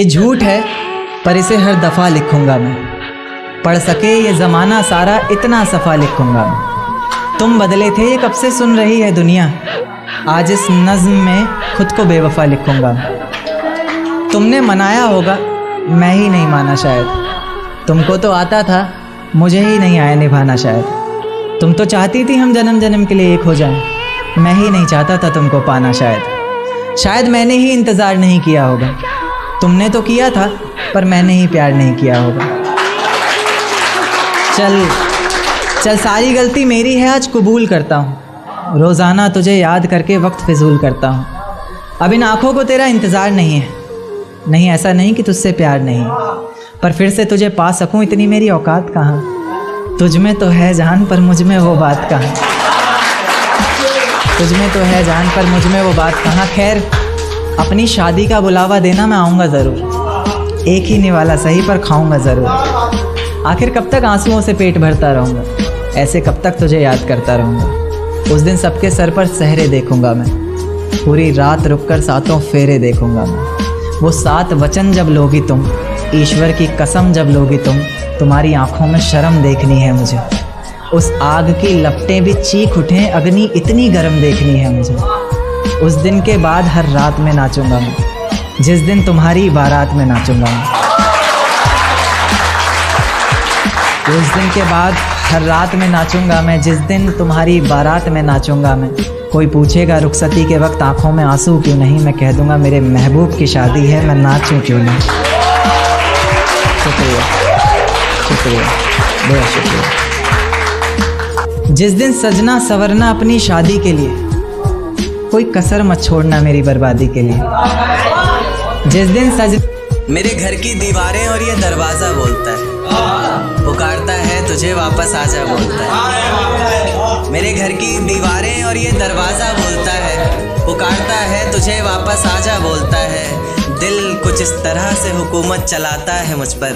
ये झूठ है पर इसे हर दफ़ा लिखूंगा मैं। पढ़ सके ये ज़माना सारा इतना सफ़ा लिखूंगा मैं। तुम बदले थे ये कब से सुन रही है दुनिया, आज इस नज़्म में खुद को बेवफा लिखूंगा मैं। तुमने मनाया होगा मैं ही नहीं माना शायद, तुमको तो आता था मुझे ही नहीं आया निभाना शायद। तुम तो चाहती थी हम जन्म जन्म के लिए एक हो जाएं, मैं ही नहीं चाहता था तुमको पाना शायद मैंने ही इंतज़ार नहीं किया होगा। तुमने तो किया था पर मैंने ही प्यार नहीं किया होगा। चल सारी गलती मेरी है, आज कबूल करता हूँ। रोज़ाना तुझे याद करके वक्त फिजूल करता हूँ। अब इन आँखों को तेरा इंतज़ार नहीं है, नहीं ऐसा नहीं कि तुझसे प्यार नहीं, पर फिर से तुझे पा सकूँ इतनी मेरी औकात कहाँ। तुझ में तो है जान पर मुझ में वो बात कहाँ, तुझ में तो है जान पर मुझ में वो बात कहाँ। खैर अपनी शादी का बुलावा देना मैं आऊँगा ज़रूर, एक ही निवाला सही पर खाऊँगा ज़रूर। आखिर कब तक आंसुओं से पेट भरता रहूँगा, ऐसे कब तक तुझे याद करता रहूँगा। उस दिन सबके सर पर सहरे देखूँगा मैं, पूरी रात रुककर सातों फेरे देखूँगा मैं। वो 7 वचन जब लोगी तुम, ईश्वर की कसम जब लोगी तुम, तुम्हारी आँखों में शर्म देखनी है मुझे। उस आग की लपटें भी चीख उठें, अग्नि इतनी गर्म देखनी है मुझे। उस दिन के बाद हर रात में नाचूंगा मैं, जिस दिन तुम्हारी बारात में नाचूंगा मैं। उस दिन के बाद हर रात में नाचूंगा मैं, जिस दिन तुम्हारी बारात में नाचूंगा मैं। कोई पूछेगा रुखसती के वक्त आंखों में आंसू क्यों नहीं, मैं कह दूंगा मेरे महबूब की शादी है, मैं नाचूं क्यों नहीं। शुक्रिया शुक्रिया बहुत शुक्रिया। जिस दिन सजना सवरना अपनी शादी के लिए, कोई कसर मत छोड़ना मेरी बर्बादी के लिए। जिस दिन मेरे घर की दीवारें और ये दरवाज़ा बोलता है, पुकारता है तुझे वापस आजा बोलता है। मेरे घर की दीवारें और ये दरवाज़ा बोलता है, पुकारता है तुझे वापस आजा बोलता है। दिल कुछ इस तरह से हुकूमत चलाता है मुझ पर,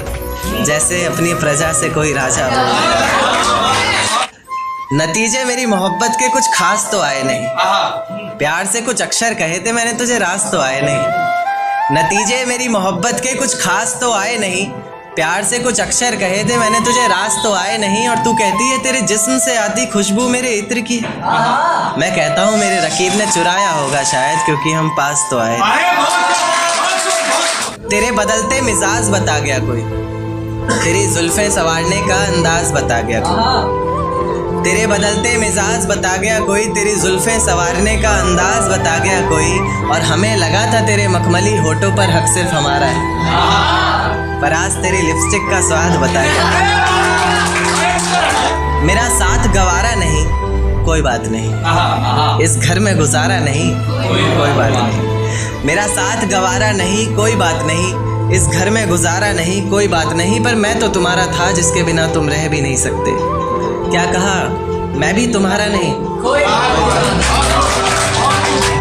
जैसे अपनी प्रजा से कोई राजा बोलता है। नतीजे मेरी मोहब्बत के कुछ खास तो आए नहीं, प्यार से कुछ अक्षर कहे थे मैंने तुझे रास तो आए नहीं। नतीजे मेरी मोहब्बत के कुछ खास तो आए नहीं, प्यार से कुछ अक्षर कहे थे मैंने तुझे रास तो आए नहीं। और तू कहती है तेरे जिस्म से आती खुशबू मेरे इत्र की, मैं कहता हूँ मेरे रकीब ने चुराया होगा शायद, क्योंकि हम पास तो आए। तेरे बदलते मिजाज बता गया कोई, तेरी जुल्फें संवारने का अंदाज बता गया कोई। तेरे बदलते मिजाज बता गया कोई, तेरी जुल्फें संवारने का अंदाज बता गया कोई। और हमें लगा था तेरे मखमली होठों पर हक सिर्फ हमारा है, पर आज तेरी लिपस्टिक का स्वाद बता गया। मेरा साथ गवारा नहीं कोई बात नहीं, इस घर में गुजारा नहीं कोई बात नहीं। मेरा साथ गवारा नहीं कोई बात नहीं, इस घर में गुजारा नहीं कोई बात नहीं। पर मैं तो तुम्हारा था जिसके बिना तुम रह भी नहीं सकते। क्या कहा मैं भी तुम्हारा नहीं,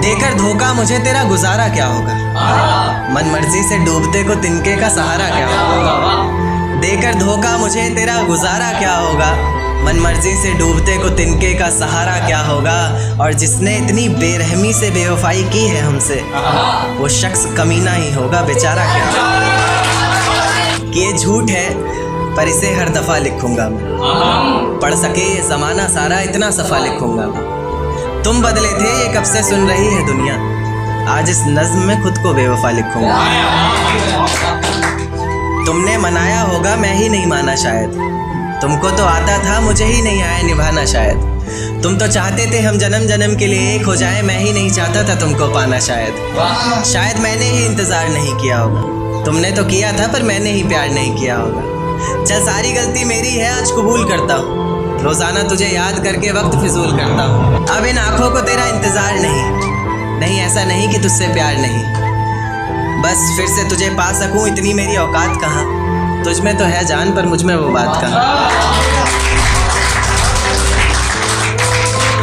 देकर धोखा मुझे तेरा गुजारा क्या होगा। मन मर्जी से डूबते को तिनके का सहारा क्या होगा। देकर धोखा मुझे तेरा गुजारा क्या होगा, मन मर्जी से डूबते को तिनके का सहारा क्या होगा। और जिसने इतनी बेरहमी से बेवफाई की है हमसे, वो शख्स कमीना ही होगा बेचारा क्या होगा। कि ये झूठ है पर इसे हर दफ़ा लिखूंगा मैं। पढ़ सके ये ज़माना सारा इतना सफ़ा लिखूंगा मैं। तुम बदले थे ये कब से सुन रही है दुनिया, आज इस नज़्म में खुद को बेवफा लिखूंगा। तुमने मनाया होगा मैं ही नहीं माना शायद, तुमको तो आता था मुझे ही नहीं आया निभाना शायद। तुम तो चाहते थे हम जन्म जन्म के लिए एक हो जाए, मैं ही नहीं चाहता था तुमको पाना शायद मैंने ही इंतज़ार नहीं किया होगा। तुमने तो किया था पर मैंने ही प्यार नहीं किया होगा। चल सारी गलती मेरी है, आज कबूल करता हूँ। रोज़ाना तुझे याद करके वक्त फिजूल करता हूँ। अब इन आँखों को तेरा इंतज़ार नहीं ऐसा नहीं कि तुझसे प्यार नहीं, बस फिर से तुझे पा सकूँ इतनी मेरी औकात कहाँ। तुझ में तो है जान पर मुझ में वो बात कहाँ।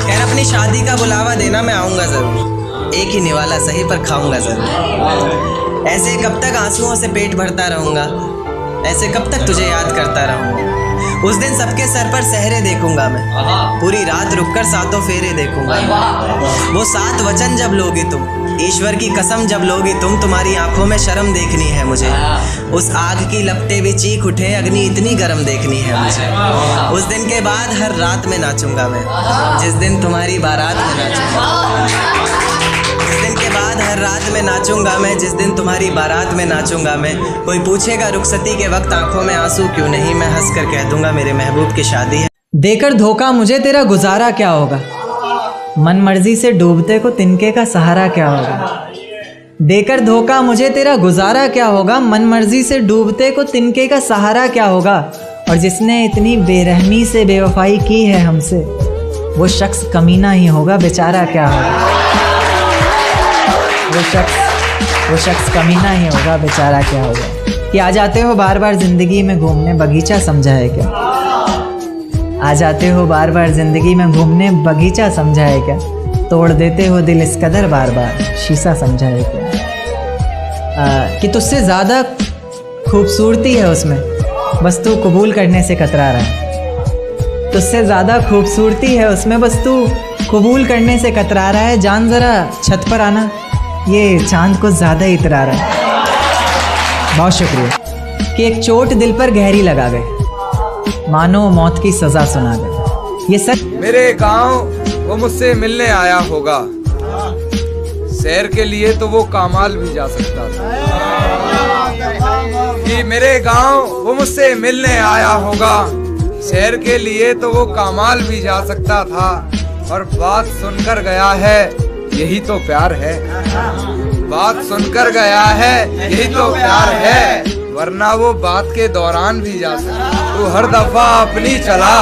खैर अपनी शादी का बुलावा देना मैं आऊँगा ज़रूर, एक ही निवाला सही पर खाऊँगा ज़रूर। ऐसे कब तक आंसुओं से पेट भरता रहूँगा, ऐसे कब तक तुझे याद करता रहूँगा। उस दिन सबके सर पर सहरे देखूंगा मैं, पूरी रात रुककर सातों फेरे देखूंगा। वो 7 वचन जब लोगी तुम, ईश्वर की कसम जब लोगी तुम, तुम्हारी आंखों में शर्म देखनी है मुझे। उस आग की लपटें भी चीख उठे, अग्नि इतनी गर्म देखनी है मुझे। उस दिन के बाद हर रात में नाचूंगा मैं, जिस दिन तुम्हारी बारात में नाचूंगा। जिस दिन के बाद हर रात में नाचूंगा मैं, जिस दिन तुम्हारी बारात में नाचूंगा मैं। कोई पूछेगा रुखसती के वक्त आंखों में आंसू क्यों नहीं, मैं हंस कर कह दूंगा मेरे महबूब की शादी है। देकर धोखा मुझे तेरा गुजारा क्या होगा, मन मर्जी से डूबते को तिनके का सहारा क्या होगा। देकर धोखा मुझे तेरा गुजारा क्या होगा, मन मर्जी से डूबते को तिनके का सहारा क्या होगा। और जिसने इतनी बेरहमी से बेवफाई की है हमसे, वो शख्स कमीना ही होगा, बेचारा क्या होगा। वो शख्स कमीना ही होगा, बेचारा क्या होगा। कि आ जाते हो बार बार जिंदगी में घूमने, बगीचा समझा है क्या। आ जाते हो बार बार जिंदगी में घूमने, बगीचा समझा है क्या। तोड़ देते हो दिल इस कदर बार बार, शीशा समझा है क्या। कि तुझसे ज़्यादा खूबसूरती है उसमें, बस तू कबूल करने से कतरा रहा है। तुझसे ज़्यादा खूबसूरती है उसमें, बस तू कबूल करने से कतरा रहा है। जान ज़रा छत पर आना, ये चांद को ज़्यादा ही इतरा रहा है। बहुत शुक्रिया। कि एक चोट दिल पर गहरी लगा गए, मानो मौत की सजा सुना दे। ये सच। मेरे गांव वो मुझसे मिलने आया होगा, सैर के लिए तो वो कामाल भी जा सकता था। कि मेरे गांव वो मुझसे मिलने आया होगा, सैर के लिए तो वो कामाल भी जा सकता था। और बात सुनकर गया है, यही तो प्यार है। बात सुनकर गया है, यही तो प्यार है। वरना वो बात के दौरान भी जा सकता। तू हर दफा अपनी चला,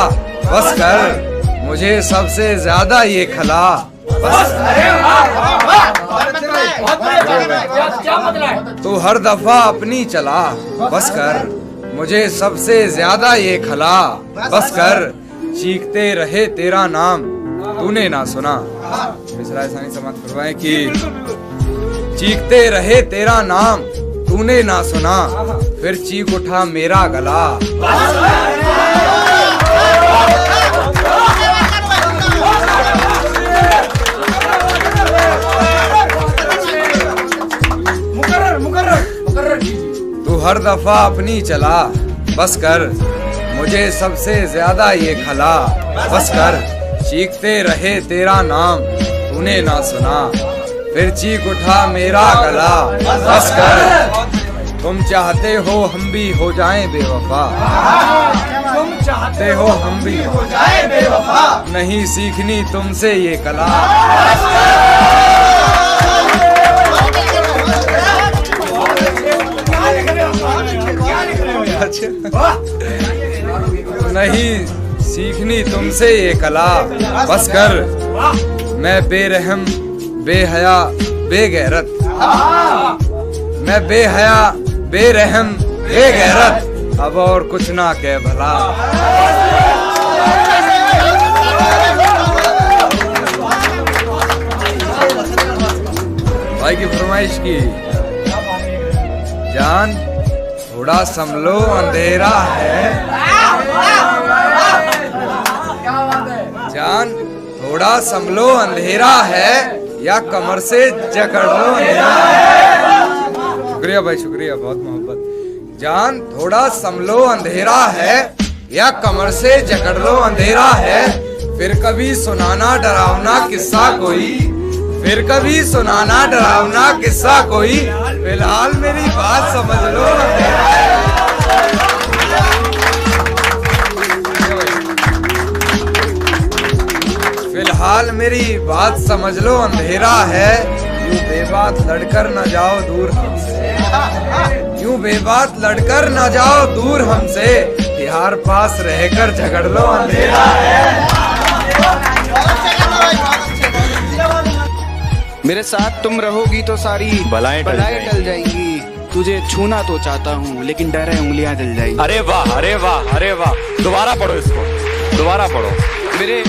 बस कर मुझे सबसे ज्यादा ये खला। बस तू हर दफा अपनी चला, बस कर मुझे सबसे ज्यादा ये खला। बस कर चीखते रहे तेरा नाम, तूने ना सुना। मिसरा ऐसा समाप्त करवाएं कि चीखते रहे तेरा नाम, तूने ना सुना, फिर चीख उठा मेरा गला। तू हर दफा अपनी चला, बस कर मुझे सबसे ज्यादा ये खला। बस कर चीखते रहे तेरा नाम, तूने ना सुना, फिर चीख उठा मेरा गला। बस कर तुम चाहते हो हम भी हो जाएं बेवफा। तुम चाहते हो हम भी हो जाएं बेवफा, नहीं सीखनी तुमसे ये कला। नहीं सीखनी तुमसे ये कला। बस कर मैं बेरहम बेहया बेगैरत, मैं बेहया बेरहम बेगैरत, अब और कुछ ना कह भला। भाई की फरमाइश की, जान थोड़ा संभलो अंधेरा है। जान थोड़ा संभलो अंधेरा है, या कमर से जकड़ लो। शुक्रिया भाई, शुक्रिया, बहुत मोहब्बत। जान थोड़ा संभलो अंधेरा है, या कमर से जकड़ लो अंधेरा है। फिर कभी सुनाना डरावना किस्सा कोई, फिर कभी सुनाना डरावना किस्सा कोई। फिलहाल मेरी बात समझ लो अंधेरा है। फिलहाल मेरी बात समझ लो अंधेरा है। यूं बेबात लड़कर न जाओ दूर हमसे, यूं बेबात लड़कर न जाओ दूर हमसे। यार पास रहकर झगड़ लो अंधेरा है। मेरे साथ तुम रहोगी तो सारी बलाएं टल जाएंगी। तुझे छूना तो चाहता हूँ, लेकिन डर है उंगलियां जल जाएंगी। अरे वाह, अरे वाह, अरे वाह। दोबारा पढ़ो इसको, दोबारा पढ़ो। मेरे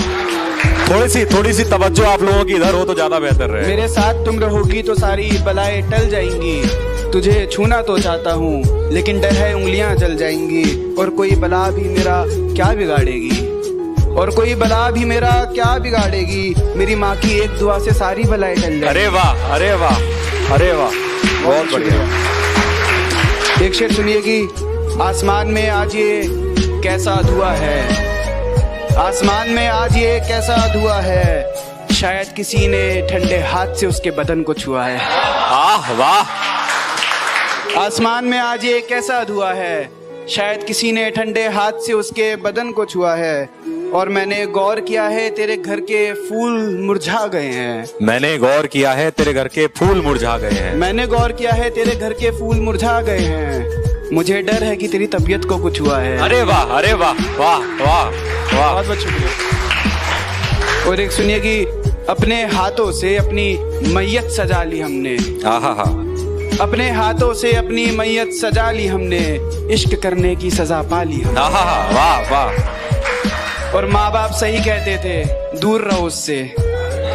थोड़ी सी तवज्जो आप लोगों की इधर हो तो ज्यादा बेहतर रहे। मेरे साथ तुम रहोगी तो सारी बलाएं टल जाएंगी। तुझे छूना तो चाहता हूँ, लेकिन डर है उंगलियां जल जाएंगी। और कोई बला भी मेरा क्या बिगाड़ेगी। और कोई बला भी मेरा क्या बिगाड़ेगी, मेरी माँ की एक दुआ से सारी बलाएं टल जाएंगी। अरे वाह, अरे वाह, अरे वाह, बहुत बढ़िया। एक शेर सुनिए कि आसमान में आज ये कैसा धुआं है, आसमान में आज ये कैसा धुआं है, शायद किसी ने ठंडे हाथ से उसके बदन को छुआ है। वाह। आसमान में आज ये कैसा धुआं है, शायद किसी ने ठंडे हाथ से उसके बदन को छुआ है। और मैंने गौर किया है तेरे घर के फूल मुरझा गए हैं, मैंने गौर किया है तेरे घर के फूल मुरझा गए हैं, मैंने गौर किया है तेरे घर के फूल मुरझा गए हैं, मुझे डर है कि तेरी तबीयत को कुछ हुआ है। अरे वाह, अरे वाह, वाह वाह वाह, बहुत बहुत शुक्रिया। और एक सुनिए कि अपने हाथों से अपनी मैयत सजा ली हमने, अपने हाथों से अपनी मैयत सजा ली हमने, इश्क करने की सजा पा ली हमने। वाह वाह। और माँ बाप सही कहते थे दूर रहो उससे,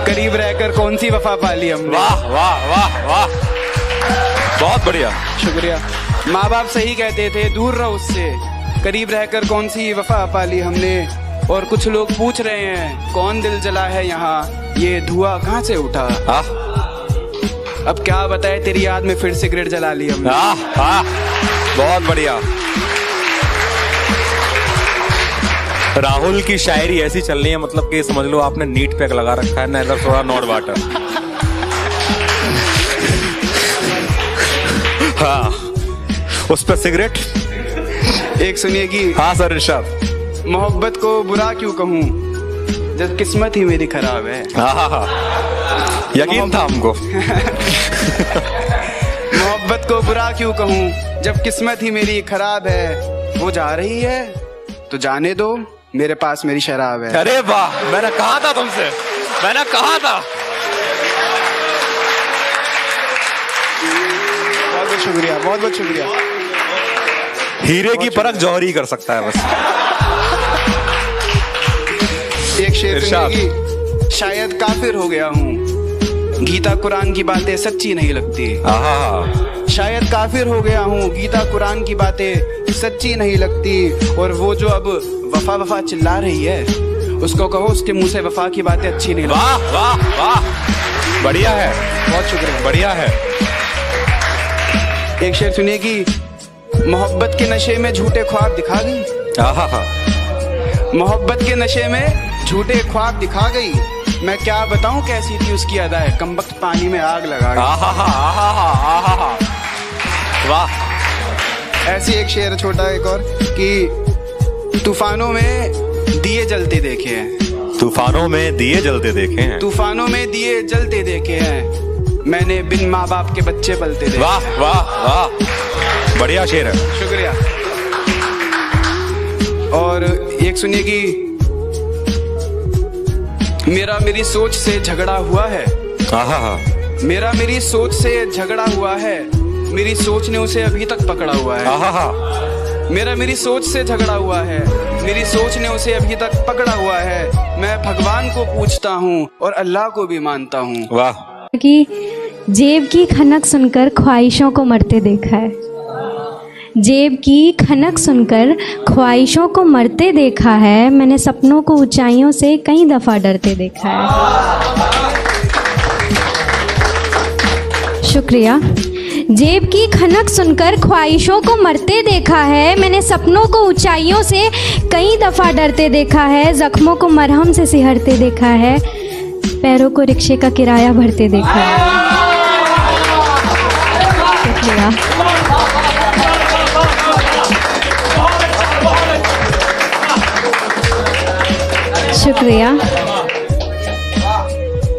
करीब रहकर कौन सी वफा पा ली हमने। वाह वाह वाह वाह, बहुत बढ़िया, शुक्रिया। माँ बाप सही कहते थे दूर रहो उससे, करीब रहकर कौन सी वफा पा ली हमने। और कुछ लोग पूछ रहे हैं कौन दिल जला है यहाँ, ये धुआं कहाँ से उठा। अब क्या बताए तेरी याद में फिर सिगरेट जला ली हमने। बहुत बढ़िया। राहुल की शायरी ऐसी चल रही है, मतलब कि समझ लो आपने नीट पे लगा रखा है, नेदर सोडा नॉट वाटर। हाँ, उस पर सिगरेट। एक सुनिए कि हाँ सर, इरशाद। मोहब्बत को बुरा क्यों कहूँ जब किस्मत ही मेरी खराब है। यकीन था हमको। मोहब्बत को बुरा क्यों कहूँ जब किस्मत ही मेरी खराब है, वो जा रही है तो जाने दो, मेरे पास मेरी शराब है। अरे वाह, मैंने कहा था तुमसे, मैंने कहा था। बहुत बहुत शुक्रिया, बहुत बहुत शुक्रिया। हीरे की परख जौहरी कर सकता है बस। एक शेर सुनिए, शायद काफिर हो गया हूँ, गीता कुरान की बातें सच्ची नहीं लगती। शायद काफिर हो गया हूँ, गीता कुरान की बातें सच्ची नहीं लगती। और वो जो अब वफा वफा चिल्ला रही है, उसको कहो उसके मुंह से वफा की बातें अच्छी नहीं लगती। वाह वाह वाह, बढ़िया है, बहुत शुक्रिया, बढ़िया है। एक शेर सुनिए कि मोहब्बत के नशे में झूठे ख्वाब दिखा गई, मोहब्बत के नशे में झूठे ख्वाब दिखा गई, मैं क्या बताऊं कैसी थी उसकी अदाएं, कमबख्त पानी में आग लगा गई। वाह। ऐसी एक शेर छोटा एक और कि तूफानों में दिए जलते देखे हैं, तूफानों में दिए जलते देखे हैं, तूफानों में दिए जलते देखे हैं, मैंने बिन माँ बाप के बच्चे पलते देखे। वाह वाह वाह, बढ़िया शेर है, शुक्रिया। और एक सुनिए कि मेरा मेरी सोच से झगड़ा हुआ है, मेरा मेरी सोच से झगड़ा हुआ है, मेरी सोच ने उसे अभी तक पकड़ा हुआ है। मेरा मेरी सोच से झगड़ा हुआ है, मेरी सोच ने उसे अभी तक पकड़ा हुआ है, मैं भगवान को पूछता हूँ और अल्लाह को भी मानता हूँ। वाह। कि जेब की खनक सुनकर ख्वाहिशों को मरते देखा है, जेब की खनक सुनकर ख्वाहिशों को मरते देखा है, मैंने सपनों को ऊंचाइयों से कई दफ़ा डरते देखा है। शुक्रिया। जेब की खनक सुनकर ख्वाहिशों को मरते देखा है, मैंने सपनों को ऊंचाइयों से कई दफ़ा डरते देखा है, जख्मों को मरहम से सिहरते देखा है, पैरों को रिक्शे का किराया भरते देखा है। शुक्रिया। शुक्रिया।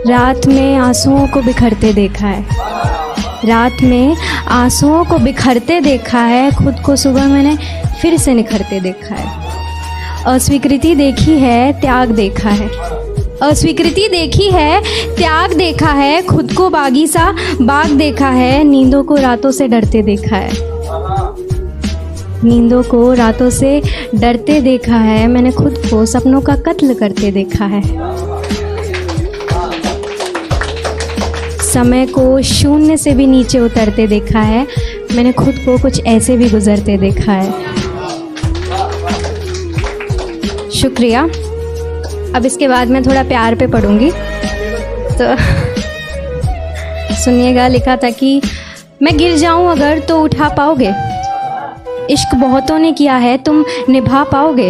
रात में आंसुओं को बिखरते देखा है, रात में आंसुओं को बिखरते देखा है, खुद को सुबह मैंने फिर से निखरते देखा है। अस्वीकृति देखी है, त्याग देखा है, अस्वीकृति देखी है, त्याग देखा है, खुद को बागी सा बाग देखा है, नींदों को रातों से डरते देखा है, नींदों को रातों से डरते देखा है, मैंने खुद को सपनों का कत्ल करते देखा है। समय को शून्य से भी नीचे उतरते देखा है, मैंने खुद को कुछ ऐसे भी गुजरते देखा है। शुक्रिया। अब इसके बाद मैं थोड़ा प्यार पे पढ़ूंगी। तो सुनिएगा, लिखा था कि मैं गिर जाऊं अगर तो उठा पाओगे, इश्क बहुतों ने किया है तुम निभा पाओगे।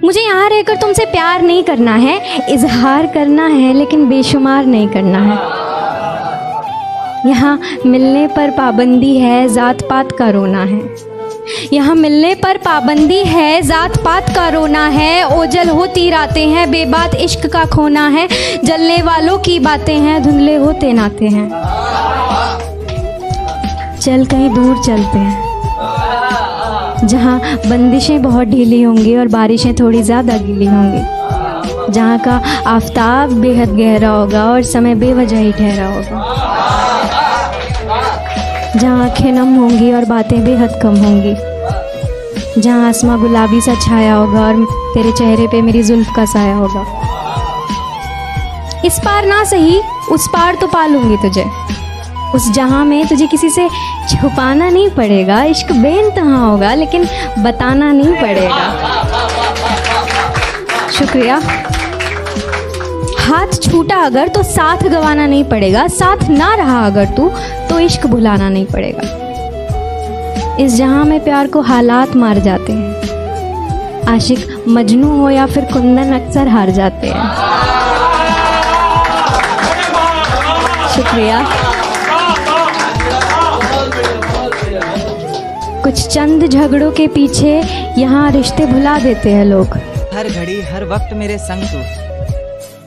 मुझे यहाँ रहकर तुमसे प्यार नहीं करना है, इजहार करना है लेकिन बेशुमार नहीं करना है। यहाँ मिलने पर पाबंदी है, जात पात का रोना है। यहाँ मिलने पर पाबंदी है, जात पात का रोना है। ओझल होती रातें हैं, बेबात इश्क का खोना है। जलने वालों की बातें हैं, धुंधले होते नाते हैं। चल कहीं दूर चलते हैं, जहाँ बंदिशें बहुत ढीली होंगी और बारिशें थोड़ी ज़्यादा गीली होंगी। जहाँ का आफताब बेहद गहरा होगा और समय बेवजह ही ठहरा होगा। जहाँ आँखें नम होंगी और बातें बेहद कम होंगी। जहाँ आसमां गुलाबी सा छाया होगा और तेरे चेहरे पे मेरी जुल्फ का साया होगा। इस पार ना सही उस पार तो पालूंगी तुझे। उस जहाँ में तुझे किसी से छुपाना नहीं पड़ेगा। इश्क बेइंतहा होगा लेकिन बताना नहीं पड़ेगा। शुक्रिया। हाथ छूटा अगर तो साथ गंवाना नहीं पड़ेगा। साथ ना रहा अगर तू तो इश्क भुलाना नहीं पड़ेगा। इस जहाँ में प्यार को हालात मार जाते हैं। आशिक मजनू हो या फिर कुंदन अक्सर हार जाते हैं। शुक्रिया। कुछ चंद झगड़ों के पीछे यहाँ रिश्ते भुला देते हैं लोग। हर घड़ी हर वक्त मेरे संग तू,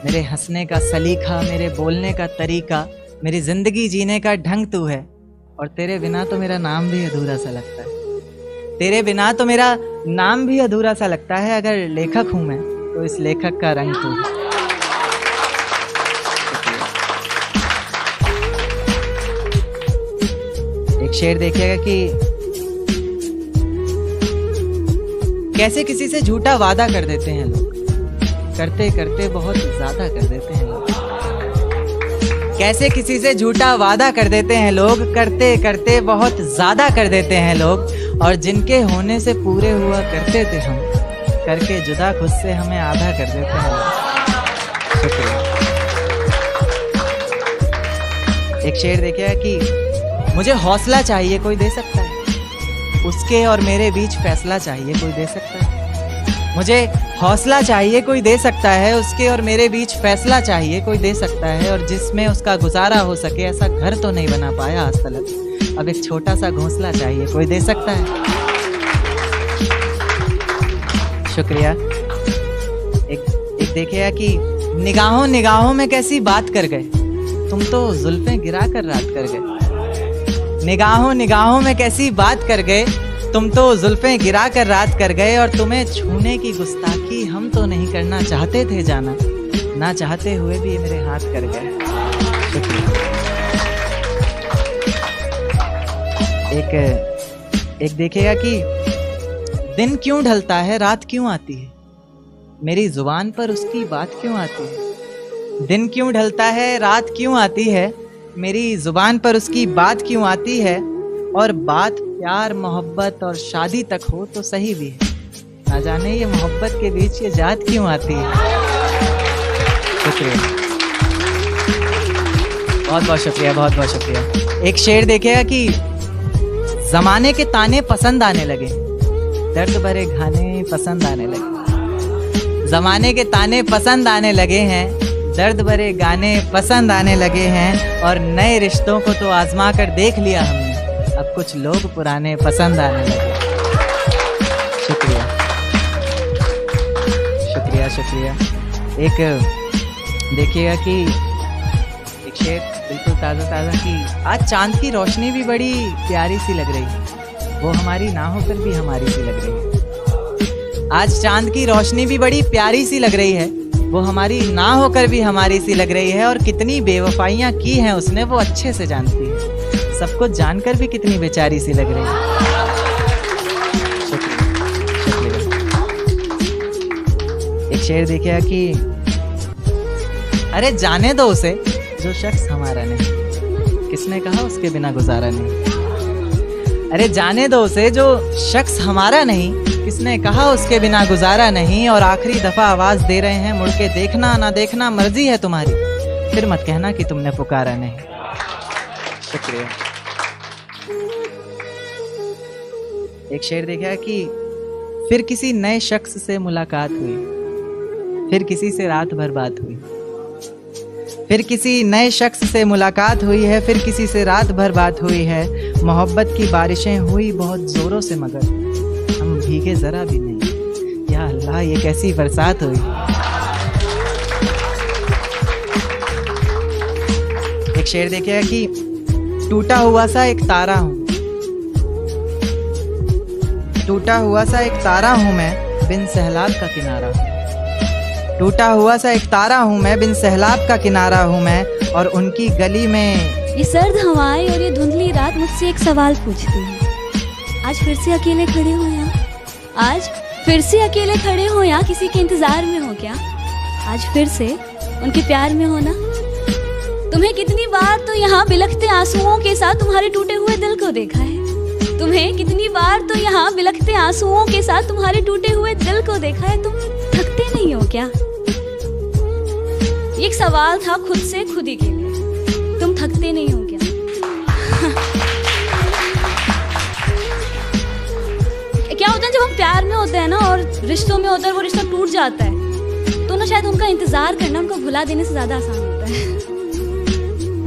मेरे हंसने का सलीका, मेरे बोलने का तरीका, मेरी जिंदगी जीने का ढंग तू है। और तेरे बिना तो मेरा नाम भी अधूरा सा लगता है। तेरे बिना तो मेरा नाम भी अधूरा सा लगता है। अगर लेखक हूँ मैं तो इस लेखक का रंग तू है। एक शेर देखिएगा कि कैसे किसी से झूठा वादा कर देते हैं लोग, करते करते बहुत ज्यादा कर देते हैं लोग। कैसे किसी से झूठा वादा कर देते हैं लोग, करते करते बहुत ज्यादा कर देते हैं लोग। और जिनके होने से पूरे हुआ करते थे हम, करके जुदा खुद से हमें आधा कर देते हैं लोग। शुक्रिया। एक शेर देखिएगा कि मुझे हौसला चाहिए कोई दे सकता है, उसके और मेरे बीच फैसला चाहिए कोई दे सकता है। मुझे हौसला चाहिए कोई दे सकता है, उसके और मेरे बीच फैसला चाहिए कोई दे सकता है। और जिसमें उसका गुजारा हो सके ऐसा घर तो नहीं बना पाया आज तक, अब एक छोटा सा घोंसला चाहिए कोई दे सकता है। शुक्रिया। एक देखिएगा कि निगाहों निगाहों में कैसी बात कर गए, तुम तो जुल्फें गिरा कर रात कर गए। निगाहों निगाहों में कैसी बात कर गए, तुम तो जुल्फें गिरा कर रात कर गए। और तुम्हें छूने की गुस्ताखी हम तो नहीं करना चाहते थे जाना, ना चाहते हुए भी ये मेरे हाथ कर गए। एक देखिएगा कि दिन क्यों ढलता है रात क्यों आती है, मेरी जुबान पर उसकी बात क्यों आती है। दिन क्यों ढलता है रात क्यों आती है, मेरी जुबान पर उसकी बात क्यों आती है। और बात प्यार मोहब्बत और शादी तक हो तो सही भी है, ना जाने ये मोहब्बत के बीच ये जात क्यों आती है। शुक्रिया, बहुत बहुत शुक्रिया, बहुत बहुत शुक्रिया। एक शेर देखिएगा कि जमाने के ताने पसंद आने लगे, दर्द भरे गाने पसंद आने लगे। जमाने के ताने पसंद आने लगे हैं, दर्द भरे गाने पसंद आने लगे हैं। और नए रिश्तों को तो आजमा कर देख लिया हमने, अब कुछ लोग पुराने पसंद आने लगे। शुक्रिया शुक्रिया शुक्रिया। एक देखिएगा कि एक शेर बिल्कुल ताज़ा ताज़ा कि आज चांद की रोशनी भी बड़ी प्यारी सी लग रही है, वो हमारी ना होकर भी हमारी सी लग रही है। आज चांद की रोशनी भी बड़ी प्यारी सी लग रही है, वो हमारी ना होकर भी हमारी सी लग रही है। और कितनी बेवफाइयाँ की हैं उसने वो अच्छे से जानती है, सब कुछ जानकर भी कितनी बेचारी सी लग रही है। शुक्रिया। एक शेर देखिए कि अरे जाने दो उसे जो शख्स हमारा नहीं, किसने कहा उसके बिना गुजारा नहीं। अरे जाने दो उसे, जो शख्स हमारा नहीं, किसने कहा उसके बिना गुजारा नहीं। और आखिरी दफा आवाज दे रहे हैं, मुड़ के देखना ना देखना मर्जी है तुम्हारी, फिर मत कहना कि तुमने पुकारा नहीं। शुक्रिया। एक शेर देखा कि फिर किसी नए शख्स से मुलाकात हुई, फिर किसी से रात भर बात हुई। फिर किसी नए शख्स से मुलाकात हुई है, फिर किसी से रात भर बात हुई है। मोहब्बत की बारिशें हुई बहुत जोरों से, मगर हम भीगे जरा भी नहीं। या अल्लाह, ये कैसी बरसात हुई। एक शेर देखिए कि टूटा हुआ सा एक तारा हूं, टूटा हुआ सा एक तारा हूं मैं, बिन सहलाब का किनारा। टूटा हुआ सा एक तारा हूं मैं, बिन सहलाब का किनारा हूं मैं। और उनकी गली में ये सर्द हवाएं और ये धुंधली रात मुझसे एक सवाल पूछती है। आज फिर से अकेले खड़े हो यहाँ, आज फिर से अकेले खड़े हो यहाँ, किसी के इंतजार में हो क्या? आज फिर से उनके प्यार में हो ना? तुम्हें कितनी बार तो यहाँ बिलखते आंसुओं के साथ तुम्हारे टूटे हुए दिल को देखा है। तुम्हें कितनी बार तो यहाँ बिलखते आंसुओं के साथ तुम्हारे टूटे हुए दिल को देखा है। तुम थकते नहीं हो क्या? एक सवाल था खुद से खुद ही के लिए, तुम थकते नहीं हो क्या? क्या होता है जब हम प्यार में होते हैं ना और रिश्तों में होता है, वो रिश्ता टूट जाता है तो ना शायद उनका इंतजार करना उनको भुला देने से ज्यादा आसान होता है।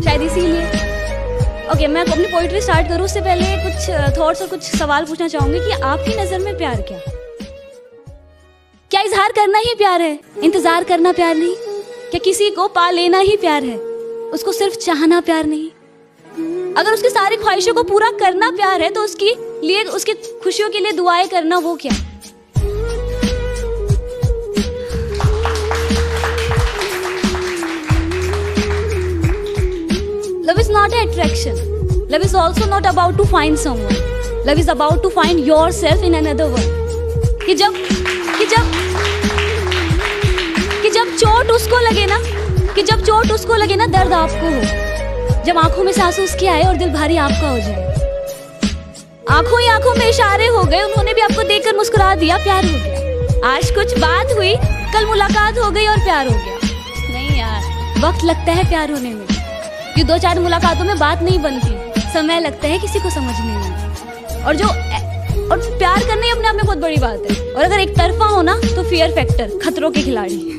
शायद इसीलिए। ओके, मैं अपनी पोइट्री स्टार्ट करूँ उससे पहले कुछ थॉट्स और कुछ सवाल पूछना चाहूंगी कि आपकी नजर में प्यार क्या इजहार करना ही प्यार है? इंतजार करना प्यार नहीं? क्या किसी को पा लेना ही प्यार है? उसको सिर्फ चाहना प्यार नहीं? अगर उसकी सारी ख्वाहिशों को पूरा करना प्यार है तो उसकी लिए, उसकी खुशियों के लिए दुआएं करना वो क्या? Love is not an attraction. Love is also not about to find someone. Love is about to find yourself in another one. कि जब चोट उसको लगे ना, कि जब चोट उसको लगे ना, दर्द आपको हो। जब आंखों में से आंसू उसके आए और दिल भारी आपका हो जाए। आंखों ही आंखों में इशारे हो गए, उन्होंने भी आपको देखकर मुस्कुरा दिया, प्यार हो गया। आज कुछ बात हुई, कल मुलाकात हो गई और प्यार हो गया। नहीं यार, वक्त लगता है प्यार होने में। कि 2-4 मुलाकातों में बात नहीं बनती, समय लगता है किसी को समझने में। और प्यार करना ही अपने आप में बहुत बड़ी बात है। और अगर एक तरफा हो ना तो फियर फैक्टर, खतरों के खिलाड़ी।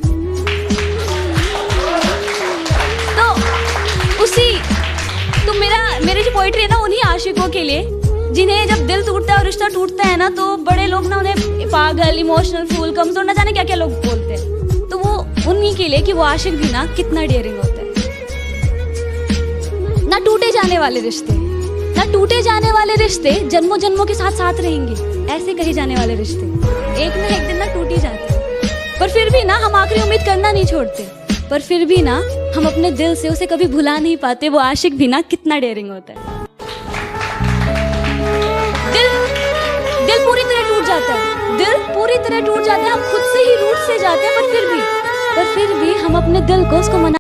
तो मेरी जो पोइट्री है ना, उन्हीं आशिकों के लिए जिन्हें जब दिल टूटता है और रिश्ता टूटता है ना, तो बड़े लोग ना उन्हें पागल, इमोशनल, फूल, कमजोर, ना जाने क्या क्या लोग बोलते हैं। तो वो उन्हीं के लिए कि वो आशिक भी ना कितना डेयरिंग होता है। ना टूटे जाने वाले रिश्ते, ना टूटे जाने वाले रिश्ते जन्मों जन्मों के साथ साथ रहेंगे, ऐसे कहे जाने वाले रिश्ते एक ना एक दिन ना टूट ही जाते हैं। पर फिर भी ना हम आखिरी उम्मीद करना नहीं छोड़ते। पर फिर भी ना हम अपने दिल से उसे कभी भुला नहीं पाते। वो आशिक भी ना कितना डेयरिंग होता है। दिल पूरी तरह टूट जाता है, दिल पूरी तरह टूट जाता है, हम खुद से ही रूठ से जाते हैं। पर फिर भी हम अपने दिल को उसको मना